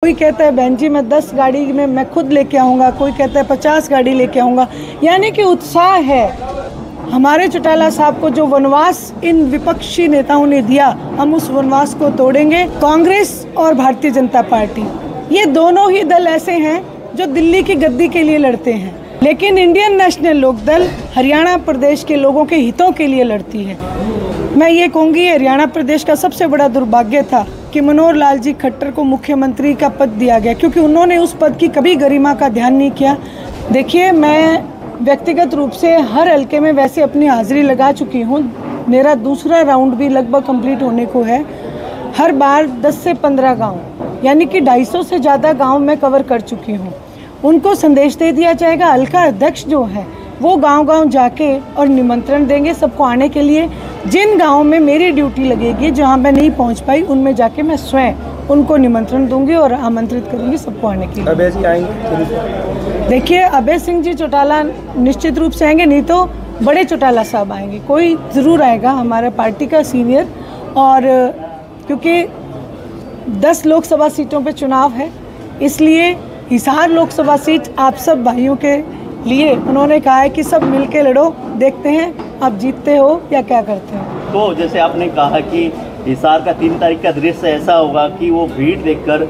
कोई कहता है बहन जी मैं 10 गाड़ी में मैं खुद लेके आऊँगा, कोई कहता है 50 गाड़ी लेके आऊँगा। यानी कि उत्साह है। हमारे चौटाला साहब को जो वनवास इन विपक्षी नेताओं ने दिया, हम उस वनवास को तोड़ेंगे। कांग्रेस और भारतीय जनता पार्टी ये दोनों ही दल ऐसे हैं जो दिल्ली की गद्दी के लिए लड़ते हैं, लेकिन इंडियन नेशनल लोकदल हरियाणा प्रदेश के लोगों के हितों के लिए लड़ती है। मैं ये कहूँगी हरियाणा प्रदेश का सबसे बड़ा दुर्भाग्य था कि मनोहर लाल जी खट्टर को मुख्यमंत्री का पद दिया गया, क्योंकि उन्होंने उस पद की कभी गरिमा का ध्यान नहीं किया। देखिए, मैं व्यक्तिगत रूप से हर हल्के में वैसे अपनी हाजिरी लगा चुकी हूँ। मेरा दूसरा राउंड भी लगभग कंप्लीट होने को है। हर बार 10 से 15 गांव, यानी कि 250 से ज़्यादा गांव मैं कवर कर चुकी हूँ। उनको संदेश दे दिया जाएगा। हल्का अध्यक्ष जो है वो गांव-गांव जाके और निमंत्रण देंगे सबको आने के लिए। जिन गाँव में मेरी ड्यूटी लगेगी, जहाँ मैं नहीं पहुँच पाई, उनमें जाके मैं स्वयं उनको निमंत्रण दूंगी और आमंत्रित करूंगी सबको आने के लिए। अभय जी आएंगे? देखिए, अभय सिंह जी चौटाला निश्चित रूप से आएंगे, नहीं तो बड़े चौटाला साहब आएंगे। कोई ज़रूर आएगा, हमारा पार्टी का सीनियर। और क्योंकि 10 लोकसभा सीटों पे चुनाव है, इसलिए हिसार लोकसभा सीट आप सब भाइयों के लिए उन्होंने कहा है कि सब मिलके लड़ो, देखते हैं आप जीतते हो या क्या करते हो। तो जैसे आपने कहा कि हिसार का 3 तारीख का दृश्य ऐसा होगा कि वो भीड़ देखकर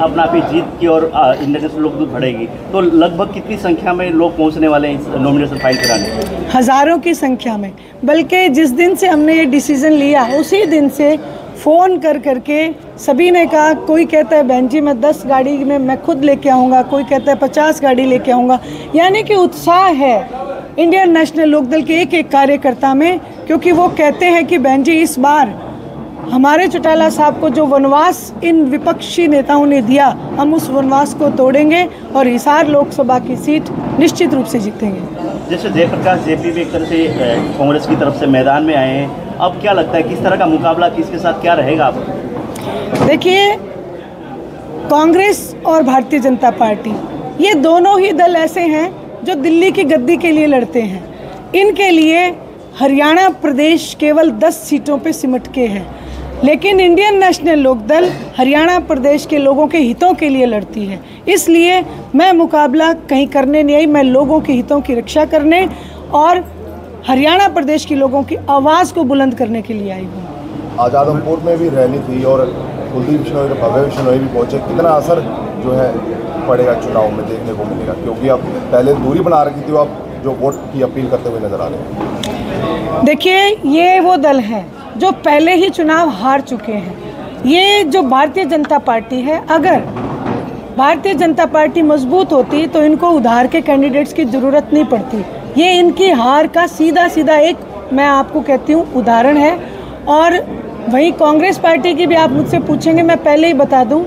अपना भी जीत की और इंडियन लोकदूत बढ़ेगी, तो लगभग कितनी संख्या में लोग पहुंचने वाले हैं इस नॉमिनेशन फाइल कराने? हज़ारों की संख्या में। बल्कि जिस दिन से हमने ये डिसीज़न लिया, उसी दिन से फ़ोन कर करके सभी ने कहा, कोई कहता है बहन जी मैं 10 गाड़ी में मैं खुद लेके आऊँगा, कोई कहता है 50 गाड़ी लेके आऊँगा। यानी कि उत्साह है इंडियन नेशनल लोकदल के एक एक कार्यकर्ता में, क्योंकि वो कहते हैं कि बहन जी इस बार हमारे चौटाला साहब को जो वनवास इन विपक्षी नेताओं ने दिया, हम उस वनवास को तोड़ेंगे और हिसार लोकसभा की सीट निश्चित रूप से जीतेंगे। जैसे जयप्रकाश जेपी भी एक तरह से कांग्रेस की तरफ से मैदान में आए हैं, अब क्या लगता है किस तरह का मुकाबला किसके साथ क्या रहेगा? आप देखिए, कांग्रेस और भारतीय जनता पार्टी ये दोनों ही दल ऐसे हैं जो दिल्ली की गद्दी के लिए लड़ते हैं। इनके लिए हरियाणा प्रदेश केवल 10 सीटों पे सिमट के है, लेकिन इंडियन नेशनल लोकदल हरियाणा प्रदेश के लोगों के हितों के लिए लड़ती है। इसलिए मैं मुकाबला कहीं करने नहीं आई, मैं लोगों के हितों की रक्षा करने और हरियाणा प्रदेश के लोगों की आवाज़ को बुलंद करने के लिए आई हूँ। आजादमपुर में भी रैली थी और कुलदीप बिश्नोई और भव्य बिश्नोई भी पहुंचे। कितना असर जो है पड़ेगा चुनाव में देखने को मिलेगा, क्योंकि आप पहले दूरी बना रखी थी, आप जो वोट की अपील करते हुए नजर आ रहे हैं? देखिए, ये वो दल हैं जो पहले ही चुनाव हार चुके हैं। ये जो भारतीय जनता पार्टी है, अगर भारतीय जनता पार्टी मजबूत होती तो इनको उधार के कैंडिडेट्स की ज़रूरत नहीं पड़ती। ये इनकी हार का सीधा सीधा एक, मैं आपको कहती हूँ, उदाहरण है। और वहीं कांग्रेस पार्टी की भी आप मुझसे पूछेंगे, मैं पहले ही बता दूं,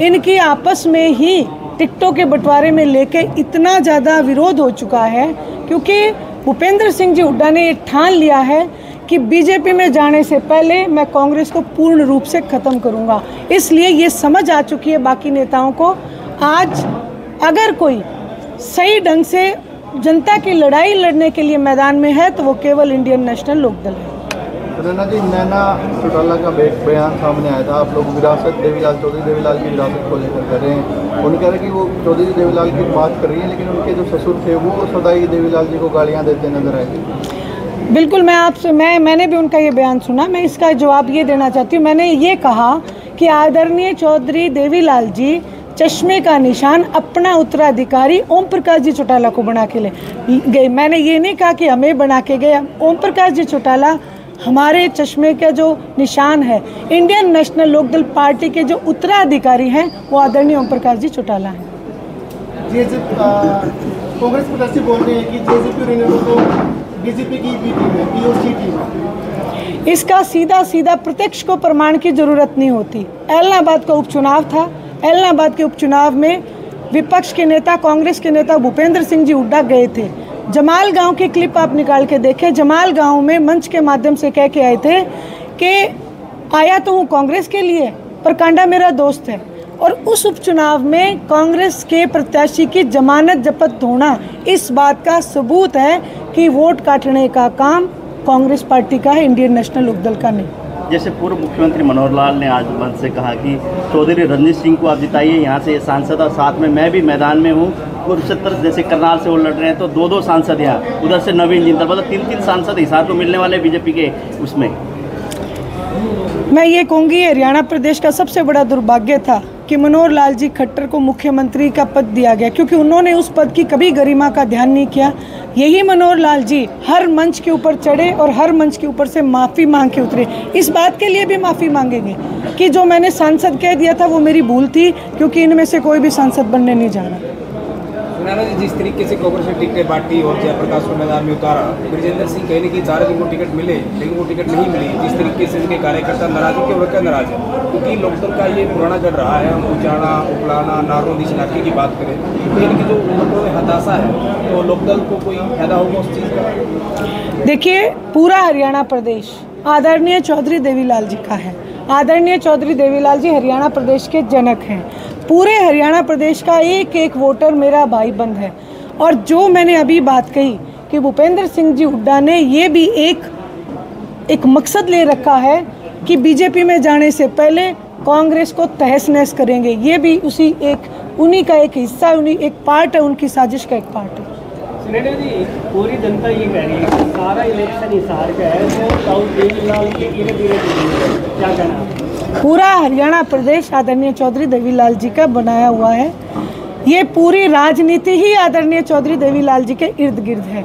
इनकी आपस में ही टिकटों के बंटवारे में लेके इतना ज़्यादा विरोध हो चुका है, क्योंकि भूपेंद्र सिंह जी हुड्डा ने ये ठान लिया है कि बीजेपी में जाने से पहले मैं कांग्रेस को पूर्ण रूप से ख़त्म करूंगा। इसलिए ये समझ आ चुकी है बाकी नेताओं को। आज अगर कोई सही ढंग से जनता की लड़ाई लड़ने के लिए मैदान में है तो वो केवल इंडियन नेशनल लोकदल है। रैना जी, नैना चौटाला का बयान सामने आया था, आप लोग विरासत देवीलाल चौधरी देवीलाल की विरासत को लेकर कर रहे हैं। उन्होंने कह रहे कि वो चौधरी देवीलाल की बात कर रही है, लेकिन उनके जो ससुर थे वो सदाई देवीलाल जी को गालियाँ देते नजर आए। बिल्कुल, मैंने भी उनका ये बयान सुना। मैं इसका जवाब ये देना चाहती हूँ। मैंने ये कहा कि आदरणीय चौधरी देवीलाल जी चश्मे का निशान अपना उत्तराधिकारी ओम प्रकाश जी चौटाला को बना के ले गए। मैंने ये नहीं कहा कि हमें बना के गए। ओम प्रकाश जी चौटाला हमारे चश्मे का जो निशान है, इंडियन नेशनल लोकदल पार्टी के जो उत्तराधिकारी हैं वो आदरणीय ओम प्रकाश जी चौटाला हैं। कांग्रेस प्रत्याशी बोल रहे हैं कि जेजेपी और इनेलो तो बीजेपी की भी टीम है, पीओसी टीम है। इसका सीधा सीधा प्रत्यक्ष को प्रमाण की जरूरत नहीं होती। एलनाबाद का उपचुनाव था। एलनाबाद के उपचुनाव में विपक्ष के नेता, कांग्रेस के नेता भूपेंद्र सिंह जी हुड्डा गए थे। जमाल गांव की क्लिप आप निकाल के देखें। जमाल गांव में मंच के माध्यम से कह के आए थे कि आया तो हूँ कांग्रेस के लिए, पर कांडा मेरा दोस्त है। और उस उपचुनाव में कांग्रेस के प्रत्याशी की जमानत जब्त होना इस बात का सबूत है कि वोट काटने का काम कांग्रेस पार्टी का है, इंडियन नेशनल लोकदल का नहीं। जैसे पूर्व मुख्यमंत्री मनोहर लाल ने आज मंच से कहा कि चौधरी रणजीत सिंह को आप जिताइए, यहाँ से सांसद, और साथ में मैं भी मैदान में हूँ। कुरुक्षेत्र जैसे करनाल से वो लड़ रहे हैं तो 2-2 सांसद यहाँ, उधर से नवीन जिंदल, मतलब 3-3 सांसद हिसार को मिलने वाले बीजेपी के उसमें। मैं ये कहूँगी हरियाणा प्रदेश का सबसे बड़ा दुर्भाग्य था कि मनोहर लाल जी खट्टर को मुख्यमंत्री का पद दिया गया, क्योंकि उन्होंने उस पद की कभी गरिमा का ध्यान नहीं किया। यही मनोहर लाल जी हर मंच के ऊपर चढ़े और हर मंच के ऊपर से माफ़ी मांग के उतरे। इस बात के लिए भी माफ़ी मांगेंगे कि जो मैंने सांसद कह दिया था वो मेरी भूल थी, क्योंकि इनमें से कोई भी सांसद बनने नहीं जा रहा। सुनैना जी, जिस तरीके से कांग्रेस ने टिकटें बांटी और जयप्रकाश को मैदान में उतारा, ब्रजेंद्र सिंह कहने की चाह रहे थे वो टिकट मिले, लेकिन वो टिकट नहीं मिली। जिस तरीके से उनके कार्यकर्ता नाराज हो, क्यों क्या नाराज है? क्योंकि लोकदल का ये पुराना गढ़ रहा है। हम उचाना, उपलाना, नारनौल इस इलाके की बात करें तो इनकी जो वोटों में हताशा है, तो लोकदल को कोई फायदा होगा उस चीज़ का? देखिए, पूरा हरियाणा प्रदेश आदरणीय चौधरी देवीलाल जी का है। आदरणीय चौधरी देवीलाल जी हरियाणा प्रदेश के जनक हैं। पूरे हरियाणा प्रदेश का एक एक वोटर मेरा भाई बंद है। और जो मैंने अभी बात कही कि भूपेंद्र सिंह जी हुड्डा ने ये भी एक मकसद ले रखा है कि बीजेपी में जाने से पहले कांग्रेस को तहस नहस करेंगे, ये भी उन्हीं का एक हिस्सा, एक पार्ट है, उनकी साजिश का एक पार्ट है। सुनैना जी, पूरी जनता ये कह रही है कि सारा इलेक्शन हिसार का है, तो चौधरी देवीलाल की धीरे-धीरे क्या कहना है? पूरा हरियाणा प्रदेश आदरणीय चौधरी देवीलाल जी का बनाया हुआ है। ये पूरी राजनीति ही आदरणीय चौधरी देवीलाल जी के इर्द गिर्द है।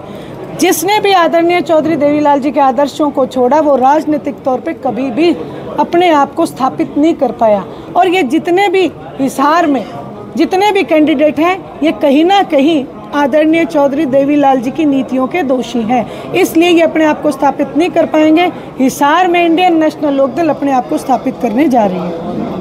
जिसने भी आदरणीय चौधरी देवीलाल जी के आदर्शों को छोड़ा वो राजनीतिक तौर पे कभी भी अपने आप को स्थापित नहीं कर पाया। और ये जितने भी हिसार में जितने भी कैंडिडेट हैं, ये कहीं ना कहीं आदरणीय चौधरी देवीलाल जी की नीतियों के दोषी हैं, इसलिए ये अपने आप को स्थापित नहीं कर पाएंगे। हिसार में इंडियन नेशनल लोकदल अपने आप को स्थापित करने जा रही है।